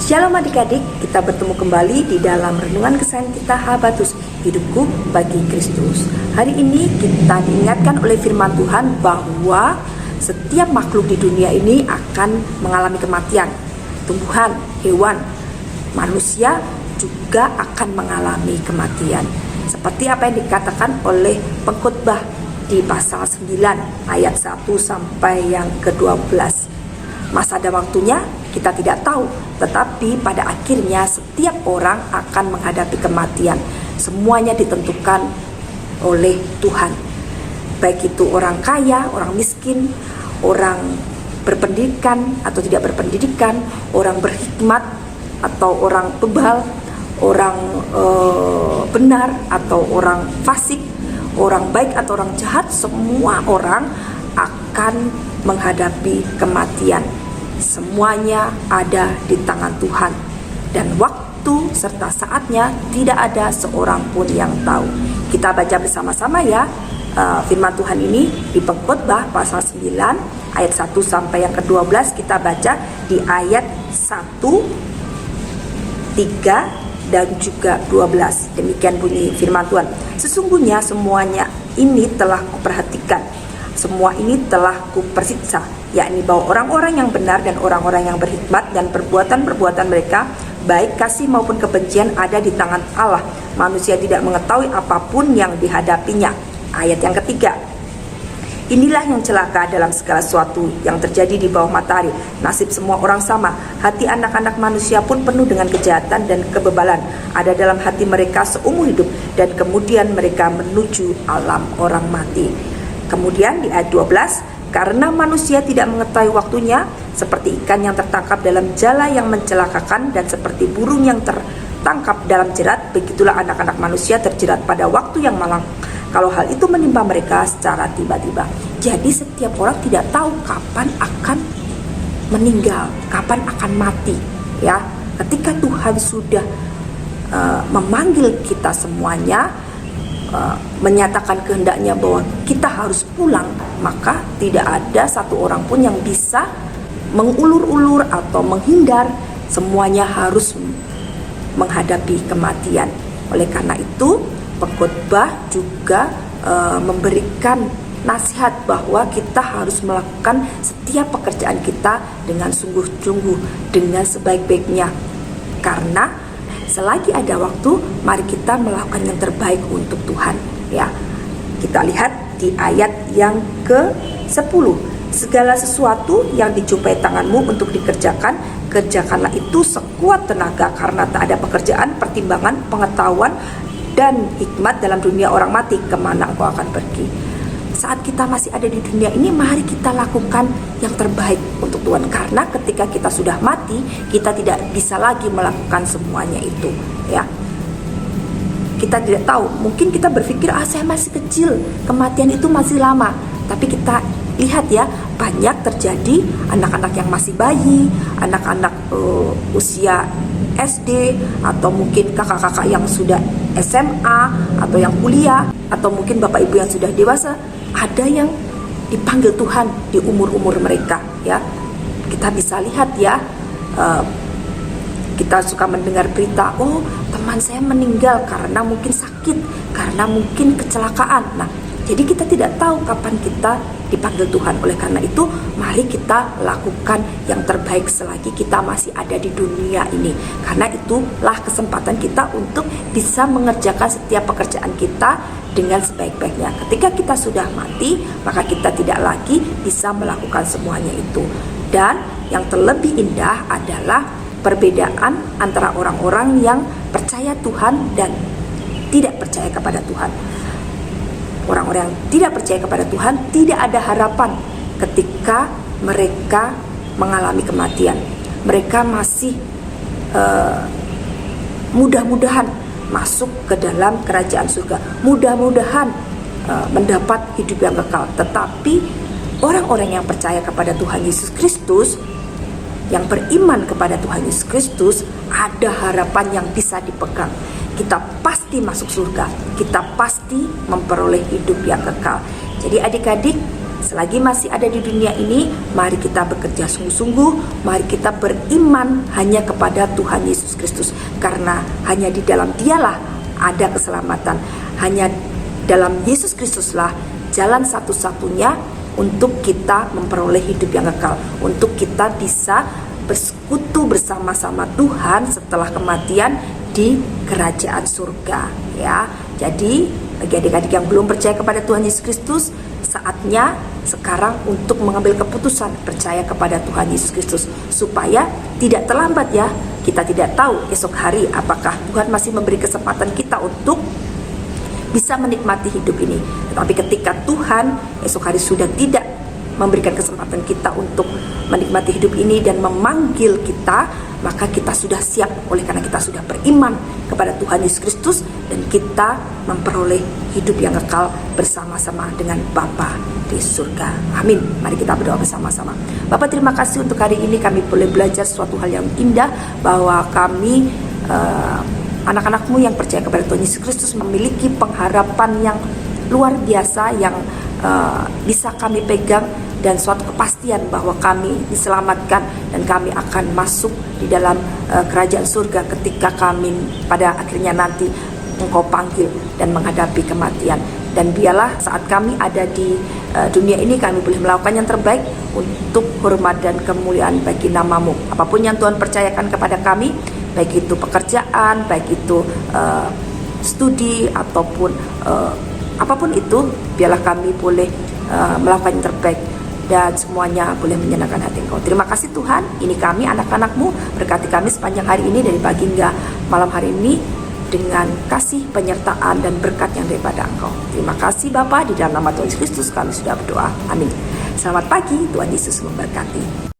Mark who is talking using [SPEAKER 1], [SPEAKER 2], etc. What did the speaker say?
[SPEAKER 1] Shalom adik-adik, kita bertemu kembali di dalam renungan kesayangan kita Habatus, hidupku bagi Kristus. Hari ini kita diingatkan oleh firman Tuhan bahwa setiap makhluk di dunia ini akan mengalami kematian. Tumbuhan, hewan, manusia juga akan mengalami kematian. Seperti apa yang dikatakan oleh pengkhotbah di pasal 9 ayat 1 sampai yang ke-12. Masa dan waktunya kita tidak tahu, tetapi pada akhirnya setiap orang akan menghadapi kematian. Semuanya ditentukan oleh Tuhan. Baik itu orang kaya, orang miskin, orang berpendidikan atau tidak berpendidikan, orang berhikmat atau orang bebal, orang benar atau orang fasik, orang baik atau orang jahat, semua orang akan menghadapi kematian. Semuanya ada di tangan Tuhan, dan waktu serta saatnya tidak ada seorang pun yang tahu. Kita baca bersama-sama ya firman Tuhan ini di Pengkhotbah pasal 9 ayat 1 sampai yang ke-12. Kita baca di ayat 1, 3 dan juga 12. Demikian bunyi firman Tuhan. Sesungguhnya semuanya ini telah kuperhatikan, semua ini telah kupersiksa, yakni bahwa orang-orang yang benar dan orang-orang yang berhikmat dan perbuatan-perbuatan mereka, baik kasih maupun kebencian, ada di tangan Allah. Manusia tidak mengetahui apapun yang dihadapinya. Ayat yang ketiga. Inilah yang celaka dalam segala sesuatu yang terjadi di bawah matahari. Nasib semua orang sama. Hati anak-anak manusia pun penuh dengan kejahatan dan kebebalan. Ada dalam hati mereka seumur hidup, dan kemudian mereka menuju alam orang mati. Kemudian di ayat 12, karena manusia tidak mengetahui waktunya, seperti ikan yang tertangkap dalam jala yang mencelakakan, dan seperti burung yang tertangkap dalam jerat, begitulah anak-anak manusia terjerat pada waktu yang malang, kalau hal itu menimpa mereka secara tiba-tiba. Jadi setiap orang tidak tahu kapan akan meninggal, kapan akan mati. Ya, ketika Tuhan sudah memanggil kita semuanya, menyatakan kehendaknya bahwa kita harus pulang, maka tidak ada satu orang pun yang bisa mengulur-ulur atau menghindar. Semuanya harus menghadapi kematian. Oleh karena itu, pengkhotbah juga memberikan nasihat bahwa kita harus melakukan setiap pekerjaan kita dengan sungguh-sungguh, dengan sebaik-baiknya. Karena selagi ada waktu, mari kita melakukan yang terbaik untuk Tuhan. Ya, kita lihat di ayat yang ke-10. Segala sesuatu yang dijumpai tanganmu untuk dikerjakan, kerjakanlah itu sekuat tenaga, karena tak ada pekerjaan, pertimbangan, pengetahuan, dan hikmat dalam dunia orang mati. Kemana engkau akan pergi? Saat kita masih ada di dunia ini, mari kita lakukan yang terbaik untuk Tuhan. Karena ketika kita sudah mati, kita tidak bisa lagi melakukan semuanya itu. Ya, kita tidak tahu. Mungkin kita berpikir, saya masih kecil, kematian itu masih lama. Tapi kita lihat ya, banyak terjadi anak-anak yang masih bayi, anak-anak usia SD, atau mungkin kakak-kakak yang sudah SMA atau yang kuliah, atau mungkin bapak ibu yang sudah dewasa. Ada yang dipanggil Tuhan di umur-umur mereka. Ya, kita bisa lihat ya, kita suka mendengar berita, teman saya meninggal karena mungkin sakit, karena mungkin kecelakaan. Nah, jadi kita tidak tahu kapan kita dipanggil Tuhan. Oleh karena itu, mari kita lakukan yang terbaik selagi kita masih ada di dunia ini. Karena itulah kesempatan kita untuk bisa mengerjakan setiap pekerjaan kita dengan sebaik-baiknya. Ketika kita sudah mati, maka kita tidak lagi bisa melakukan semuanya itu. Dan yang terlebih indah adalah perbedaan antara orang-orang yang percaya Tuhan dan tidak percaya kepada Tuhan. Orang-orang yang tidak percaya kepada Tuhan tidak ada harapan ketika mereka mengalami kematian. Mereka masih mudah-mudahan masuk ke dalam kerajaan surga, mudah-mudahan mendapat hidup yang kekal. Tetapi orang-orang yang percaya kepada Tuhan Yesus Kristus, yang beriman kepada Tuhan Yesus Kristus, ada harapan yang bisa dipegang. Kita pasti masuk surga, kita pasti memperoleh hidup yang kekal. Jadi adik-adik, selagi masih ada di dunia ini, mari kita bekerja sungguh-sungguh, mari kita beriman hanya kepada Tuhan Yesus Kristus, karena hanya di dalam Dialah ada keselamatan. Hanya dalam Yesus Kristuslah jalan satu-satunya untuk kita memperoleh hidup yang kekal, untuk kita bisa bersekutu bersama-sama Tuhan setelah kematian di kerajaan surga, ya. Jadi bagi adik-adik yang belum percaya kepada Tuhan Yesus Kristus, saatnya sekarang untuk mengambil keputusan percaya kepada Tuhan Yesus Kristus, supaya tidak terlambat, ya. Kita tidak tahu esok hari apakah Tuhan masih memberi kesempatan kita untuk bisa menikmati hidup ini. Tetapi ketika Tuhan esok hari sudah tidak memberikan kesempatan kita untuk menikmati hidup ini dan memanggil kita, maka kita sudah siap oleh karena kita sudah beriman kepada Tuhan Yesus Kristus, dan kita memperoleh hidup yang kekal bersama-sama dengan Bapa di surga. Amin. Mari kita berdoa bersama-sama. Bapak, terima kasih untuk hari ini kami boleh belajar suatu hal yang indah, bahwa kami anak-anak-Mu yang percaya kepada Tuhan Yesus Kristus memiliki pengharapan yang luar biasa yang bisa kami pegang, dan suatu kepastian bahwa kami diselamatkan dan kami akan masuk di dalam kerajaan surga ketika kami pada akhirnya nanti Engkau panggil dan menghadapi kematian. Dan biarlah saat kami ada di dunia ini, kami boleh melakukan yang terbaik untuk hormat dan kemuliaan bagi nama-Mu. Apapun yang Tuhan percayakan kepada kami, baik itu pekerjaan, baik itu studi, ataupun apapun itu, biarlah kami boleh melakukan yang terbaik, dan semuanya boleh menyenangkan hati Engkau. Terima kasih Tuhan, ini kami anak-anak-Mu, berkati kami sepanjang hari ini dari pagi hingga malam hari ini dengan kasih, penyertaan, dan berkat yang daripada Engkau. Terima kasih Bapa, di dalam nama Tuhan Yesus Kristus kami sudah berdoa. Amin. Selamat pagi, Tuhan Yesus memberkati.